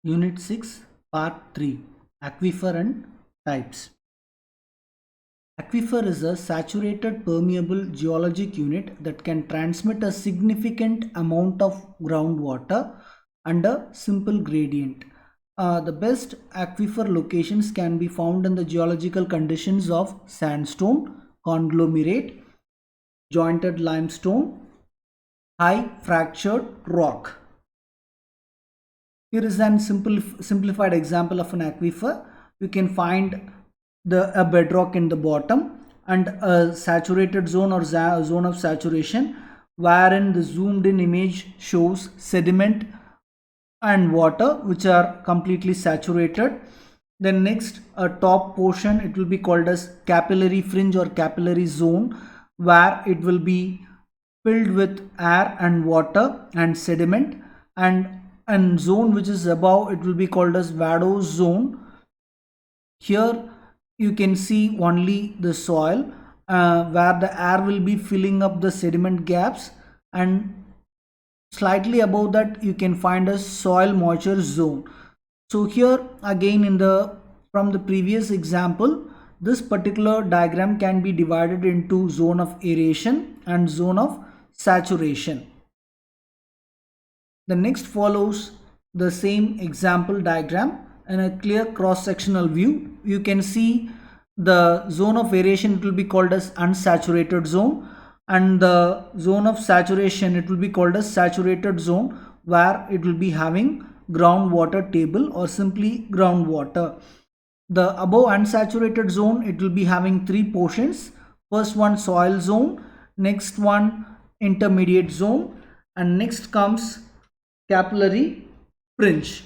Unit 6, Part 3, Aquifer and Types. Aquifer is a saturated permeable geologic unit that can transmit a significant amount of groundwater under simple gradient. The best aquifer locations can be found in the geological conditions of sandstone, conglomerate, jointed limestone, high fractured rock. Here is an simplified example of an aquifer. You can find a bedrock in the bottom and a saturated zone or zone of saturation, wherein the zoomed in image shows sediment and water which are completely saturated. Then next, a top portion, it will be called as capillary fringe or capillary zone, where it will be filled with air and water and sediment, and zone which is above, it will be called as vadose zone. Here you can see only the soil, where the air will be filling up the sediment gaps, and slightly above that you can find a soil moisture zone. So here again, from the previous example, this particular diagram can be divided into zone of aeration and zone of saturation. The next follows the same example diagram in a clear cross-sectional view. You can see the zone of aeration, it will be called as unsaturated zone, and the zone of saturation, it will be called as saturated zone, where it will be having groundwater table or simply groundwater. The above unsaturated zone, it will be having three portions. First one, soil zone, next one, intermediate zone, and next comes capillary fringe.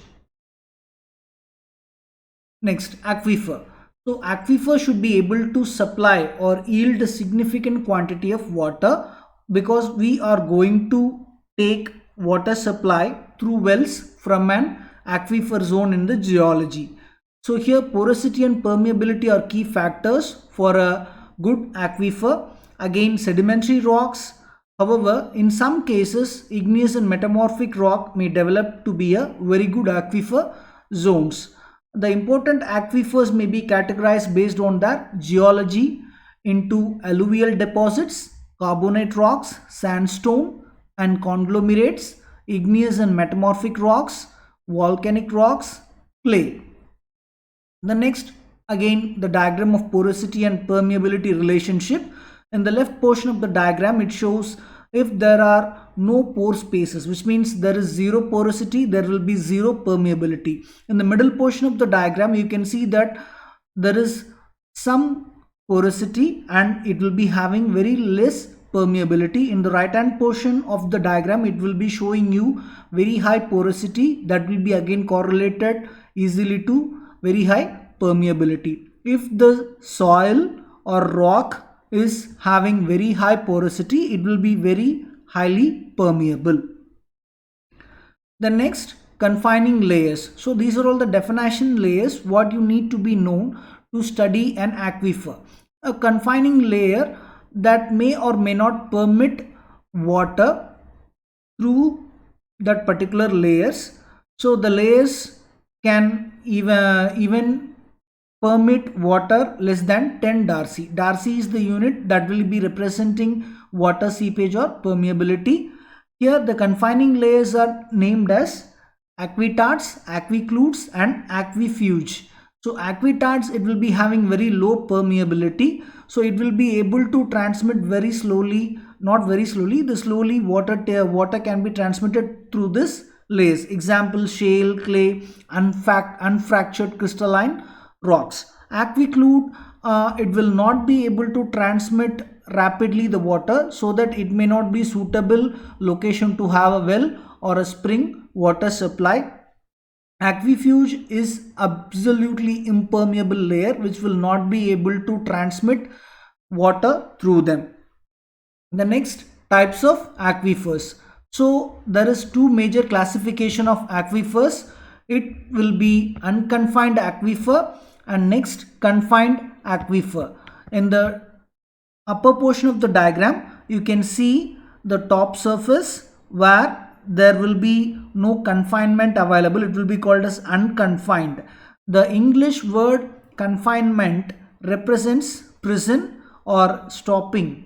Next, aquifer. So aquifer should be able to supply or yield a significant quantity of water, because we are going to take water supply through wells from an aquifer zone in the geology. So here porosity and permeability are key factors for a good aquifer. Again, sedimentary rocks. However, in some cases, igneous and metamorphic rock may develop to be a very good aquifer zones. The important aquifers may be categorized based on their geology into alluvial deposits, carbonate rocks, sandstone and conglomerates, igneous and metamorphic rocks, volcanic rocks, clay. The next, again, the diagram of porosity and permeability relationship. In the left portion of the diagram, it shows if there are no pore spaces, which means there is zero porosity, there will be zero permeability. In the middle portion of the diagram, you can see that there is some porosity and it will be having very less permeability. In the right hand portion of the diagram, it will be showing you very high porosity that will be again correlated easily to very high permeability. If the soil or rock is having very high porosity, it will be very highly permeable. The next, confining layers. So these are all the definition layers what you need to be known to study an aquifer. A confining layer that may or may not permit water through that particular layers. So the layers can even permit water less than 10 Darcy. Darcy is the unit that will be representing water seepage or permeability. Here the confining layers are named as aquitards, aquicludes and aquifuge. So aquitards, it will be having very low permeability. So it will be able to transmit very slowly, not very slowly, the slowly water can be transmitted through this layers. Example, shale, clay, unfractured crystalline rocks. Aquiclude, it will not be able to transmit rapidly the water, so that it may not be suitable location to have a well or a spring water supply. Aquifuge is absolutely impermeable layer which will not be able to transmit water through them. The next, types of aquifers. So there is two major classification of aquifers. It will be unconfined aquifer and next, confined aquifer. In the upper portion of the diagram, you can see the top surface where there will be no confinement available. It will be called as unconfined. The English word confinement represents prison or stopping.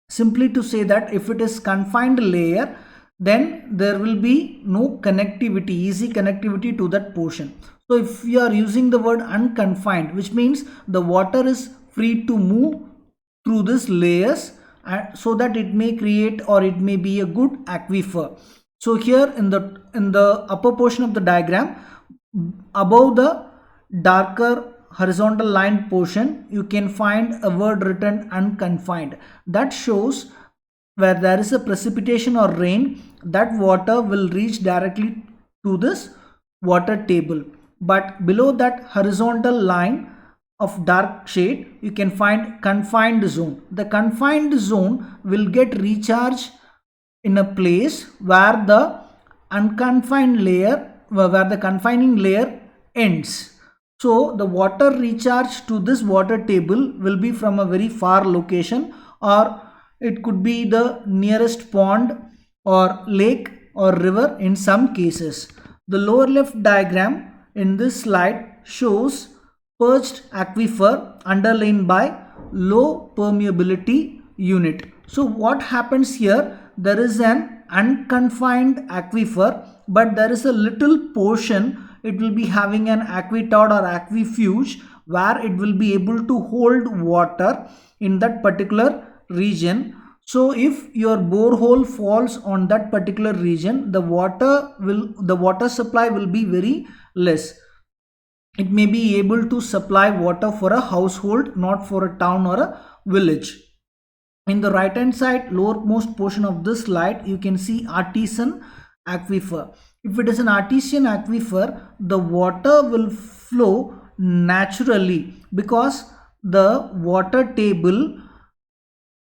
Simply to say that if it is confined layer, then there will be no connectivity, easy connectivity to that portion. So if you are using the word unconfined, which means the water is free to move through these layers, so that it may create or it may be a good aquifer. So here in the upper portion of the diagram, above the darker horizontal line portion, you can find a word written unconfined. That shows where there is a precipitation or rain, that water will reach directly to this water table. But below that horizontal line of dark shade, you can find confined zone. The confined zone will get recharged in a place where the unconfined layer, where the confining layer ends. So the water recharge to this water table will be from a very far location, or it could be the nearest pond or lake or river in some cases. The lower left diagram in this slide shows perched aquifer underlain by low permeability unit. So what happens here? There is an unconfined aquifer, but there is a little portion, it will be having an aquitard or aquifuge, where it will be able to hold water in that particular region. So if your borehole falls on that particular region, the water supply will be very less. It may be able to supply water for a household, not for a town or a village. In the right hand side lowermost portion of this slide, you can see artesian aquifer. If it is an artesian aquifer, the water will flow naturally because the water table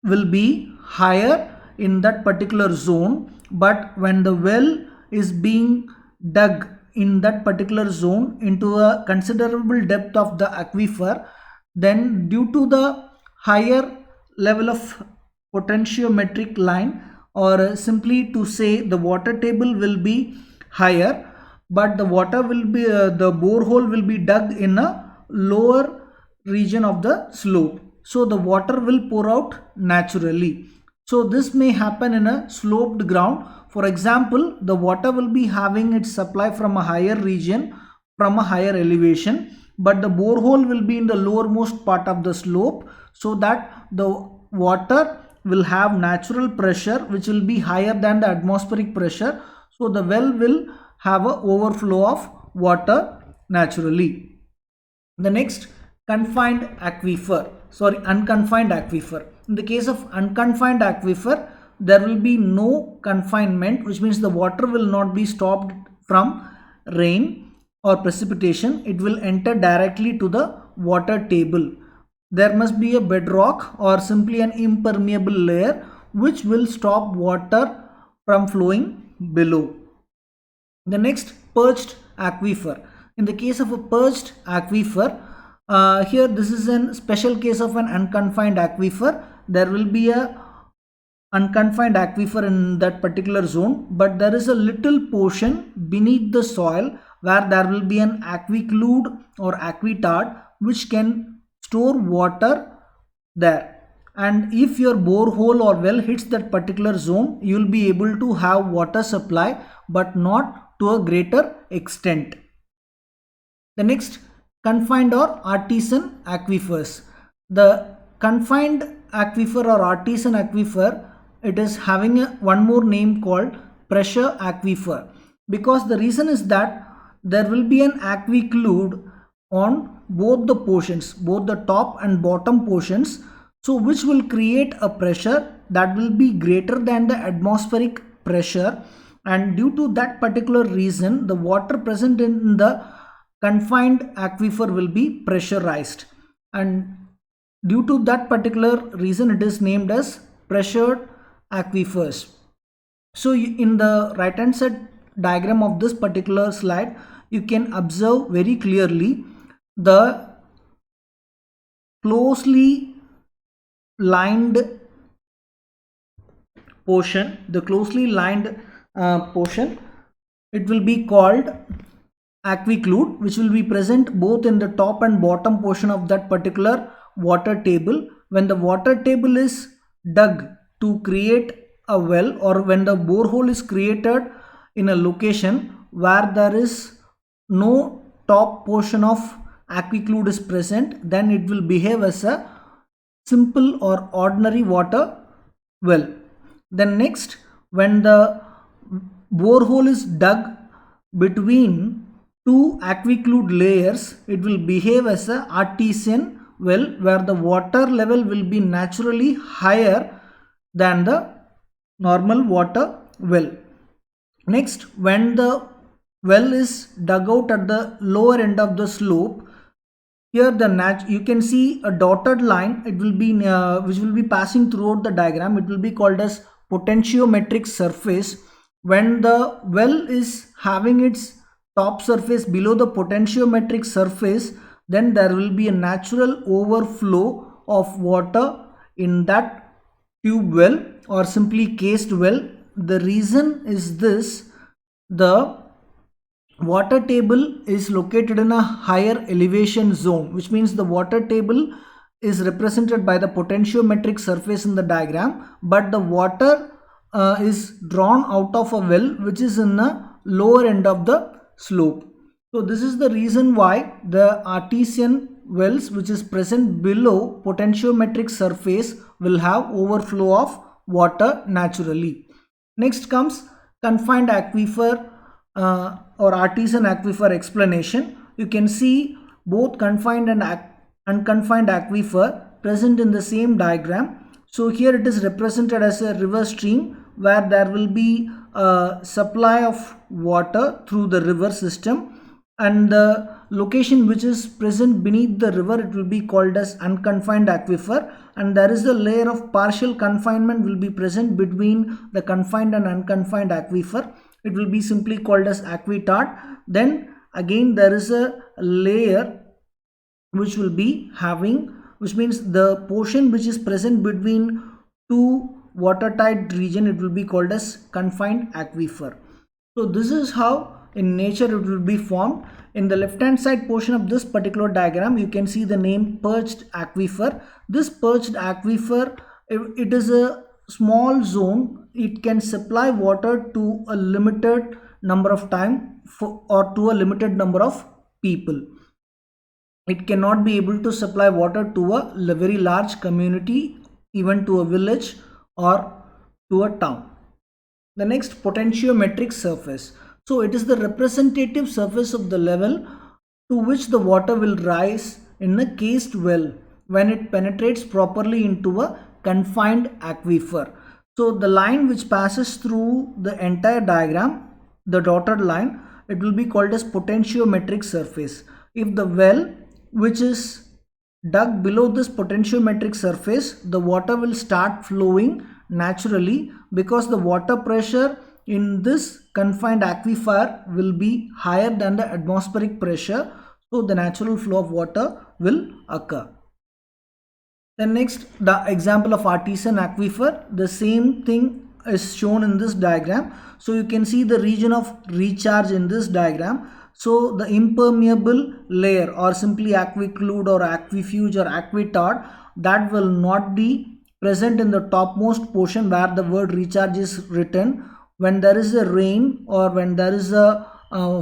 will be higher in that particular zone. But when the well is being dug in that particular zone into a considerable depth of the aquifer, then due to the higher level of potentiometric line, or simply to say the water table will be higher, but the water will be the borehole will be dug in a lower region of the slope, so the water will pour out naturally. So this may happen in a sloped ground. For example, the water will be having its supply from a higher region, from a higher elevation, but the borehole will be in the lowermost part of the slope, so that the water will have natural pressure which will be higher than the atmospheric pressure. So the well will have a overflow of water naturally. The next, confined aquifer, sorry, unconfined aquifer. In the case of unconfined aquifer, there will be no confinement, which means the water will not be stopped from rain or precipitation. It will enter directly to the water table. There must be a bedrock or simply an impermeable layer which will stop water from flowing below. The next, perched aquifer. In the case of a perched aquifer, here this is a special case of an unconfined aquifer. There will be a unconfined aquifer in that particular zone, but there is a little portion beneath the soil where there will be an aquiclude or aquitard which can store water there. And if your borehole or well hits that particular zone, you will be able to have water supply, but not to a greater extent. The next, confined or artesian aquifers. The confined aquifer or artesian aquifer, it is having one more name called pressure aquifer, because the reason is that there will be an aquiclude on both the portions, both the top and bottom portions, so which will create a pressure that will be greater than the atmospheric pressure, and due to that particular reason the water present in the confined aquifer will be pressurized, and due to that particular reason it is named as pressured aquifers. So in the right hand side diagram of this particular slide, you can observe very clearly the closely lined portion, the closely lined portion, it will be called aquiclude, which will be present both in the top and bottom portion of that particular water table. When the water table is dug to create a well, or when the borehole is created in a location where there is no top portion of aquiclude is present, then it will behave as a simple or ordinary water well. Then next, when the borehole is dug between two aquiclude layers, it will behave as a artesian well, where the water level will be naturally higher than the normal water well. Next, when the well is dug out at the lower end of the slope, here you can see a dotted line, it will be which will be passing throughout the diagram. It will be called as potentiometric surface. When the well is having its top surface below the potentiometric surface, then there will be a natural overflow of water in that tube well, or simply cased well. The reason is this: the water table is located in a higher elevation zone, which means the water table is represented by the potentiometric surface in the diagram, but the water is drawn out of a well which is in the lower end of the slope. So this is the reason why the artesian wells which is present below potentiometric surface will have overflow of water naturally. Next comes confined aquifer or artesian aquifer explanation. You can see both confined and unconfined aquifer present in the same diagram. So here it is represented as a river stream where there will be a supply of water through the river system, and the location which is present beneath the river, it will be called as unconfined aquifer, and there is a layer of partial confinement will be present between the confined and unconfined aquifer. It will be simply called as aquitard. Then again there is a layer which will be having, which means the portion which is present between two watertight region, it will be called as confined aquifer. So this is how in nature it will be formed. In the left hand side portion of this particular diagram, you can see the name perched aquifer. This perched aquifer, it is a small zone. It can supply water to a limited number of time or to a limited number of people. It cannot be able to supply water to a very large community, even to a village or to a town. The next, potentiometric surface. So it is the representative surface of the level to which the water will rise in a cased well when it penetrates properly into a confined aquifer. So the line which passes through the entire diagram, the dotted line, it will be called as potentiometric surface. If the well which is dug below this potentiometric surface, the water will start flowing naturally because the water pressure in this confined aquifer will be higher than the atmospheric pressure, so the natural flow of water will occur. Then next, the example of artesian aquifer. The same thing is shown in this diagram. So you can see the region of recharge in this diagram. So the impermeable layer, or simply aquiclude or aquifuge or aquitard, that will not be present in the topmost portion where the word recharge is written. When there is a rain or when there is a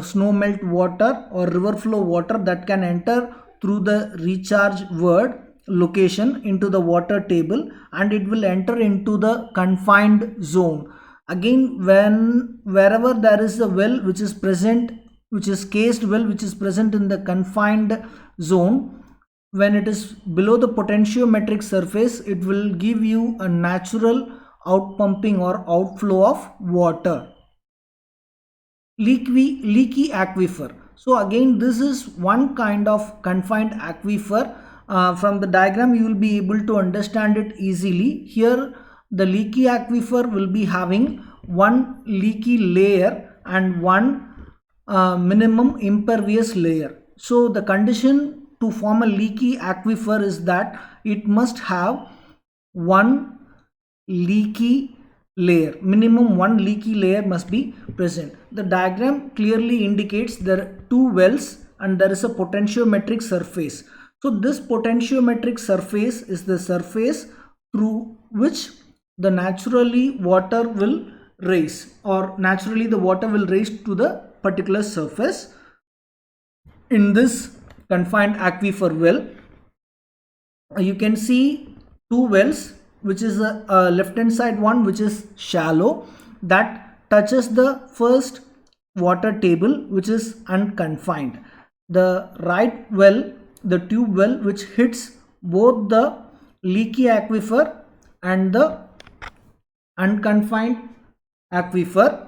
snow melt water or river flow water, that can enter through the recharge word location into the water table, and it will enter into the confined zone. Again, wherever there is a well which is present, which is cased well, which is present in the confined zone, when it is below the potentiometric surface, it will give you a natural outpumping or outflow of water. Leaky aquifer. So again, this is one kind of confined aquifer. From the diagram you will be able to understand it easily. Here the leaky aquifer will be having one leaky layer and one minimum impervious layer. So the condition to form a leaky aquifer is that it must have one leaky layer. Minimum one leaky layer must be present. The diagram clearly indicates there are two wells and there is a potentiometric surface. So this potentiometric surface is the surface through which the naturally water will rise, or naturally the water will rise to the particular surface. In this confined aquifer well, you can see two wells, which is a left hand side one which is shallow, that touches the first water table which is unconfined. The right well, the tube well, which hits both the leaky aquifer and the unconfined aquifer.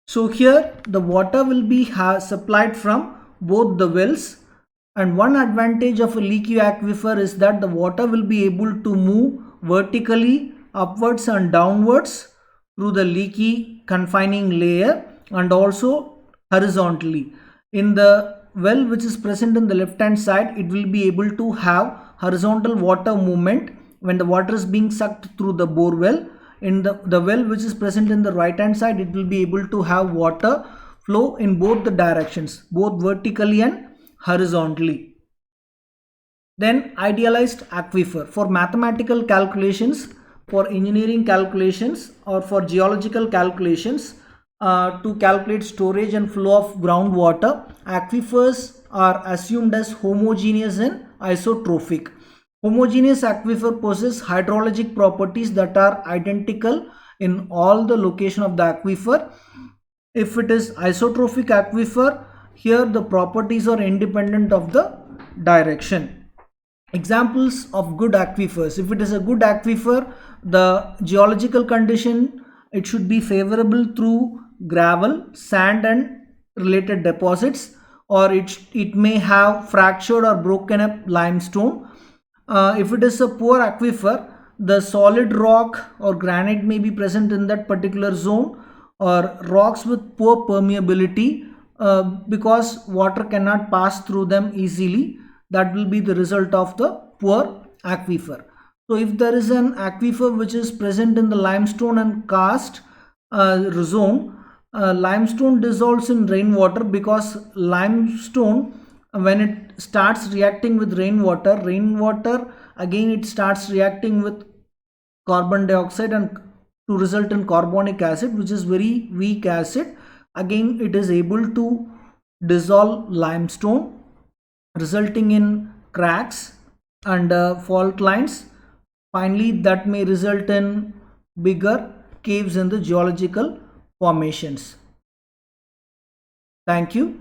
So here the water will be supplied from both the wells, and one advantage of a leaky aquifer is that the water will be able to move vertically upwards and downwards through the leaky confining layer, and also horizontally. In the well which is present in the left hand side, it will be able to have horizontal water movement when the water is being sucked through the bore well. In the well which is present in the right hand side, it will be able to have water flow in both the directions, both vertically and horizontally. Then idealized aquifer. For mathematical calculations, for engineering calculations, or for geological calculations, to calculate storage and flow of groundwater, aquifers are assumed as homogeneous and isotrophic. Homogeneous aquifer possess hydrologic properties that are identical in all the location of the aquifer. If it is isotrophic aquifer, here the properties are independent of the direction. Examples of good aquifers. If it is a good aquifer, the geological condition, it should be favorable through gravel, sand and related deposits, or it may have fractured or broken up limestone. If it is a poor aquifer, the solid rock or granite may be present in that particular zone, or rocks with poor permeability, because water cannot pass through them easily. That will be the result of the poor aquifer. So if there is an aquifer which is present in the limestone and karst zone, limestone dissolves in rainwater, because limestone, when it starts reacting with rainwater again it starts reacting with carbon dioxide and to result in carbonic acid, which is very weak acid. Again it is able to dissolve limestone, resulting in cracks and fault lines. Finally, that may result in bigger caves in the geological formations. Thank you.